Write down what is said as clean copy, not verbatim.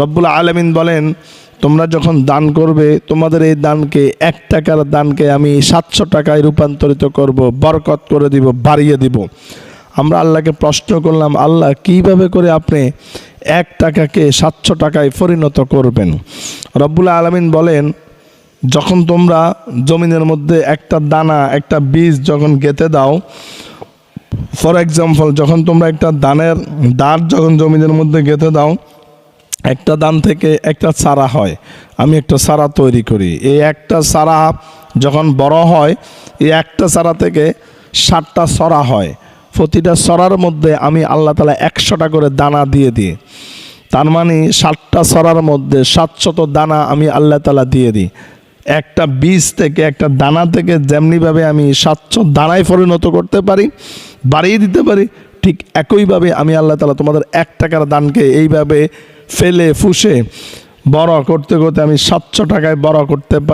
রব্বুল আলামিন বলেন, তোমরা যখন দান করবে তোমাদের এই দানকে 1 টাকার দানকে আমি 700 টাকায় রূপান্তরিত করব, বরকত করে দিব, বাড়িয়ে দিব। আমরা আল্লাহকে প্রশ্ন করলাম, আল্লাহ কিভাবে করে আপনি 1 টাকাকে 700 টাকায় পরিণত করবেন? রব্বুল আলামিন বলেন, যখন তোমরা জমিনের মধ্যে একটা দানা, একটা বীজ যখন গেঁথে দাও, ফর এক্সাম্পল যখন তোমরা একটা দানের দাঁড় যখন জমিনের মধ্যে গেঁথে দাও, একটা দান থেকে একটা চারা হয়। আমি একটা চারা তৈরি করি, এই একটা চারা যখন বড় হয়, এই একটা চারা থেকে 7টা ছড়া হয়। প্রতিটা ছড়ার মধ্যে আমি আল্লাহ তাআলা 100টা করে দানা দিয়ে দিই। তার মানে 7টা ছড়ার মধ্যে 700 দানা আমি আল্লাহ তাআলা দিয়ে দিই। একটা বীজ থেকে, একটা দানা থেকে যেমনিভাবে আমি 700 দানায় পরিণত করতে পারি, বাড়িয়ে দিতে পারি, ঠিক একইভাবে আমি আল্লাহ তাআলা তোমাদের 1 টাকার দানকে এইভাবে ফেলে ফুসে বড় করতে করতে আমি 700 টাকায় বড় করতে পারি।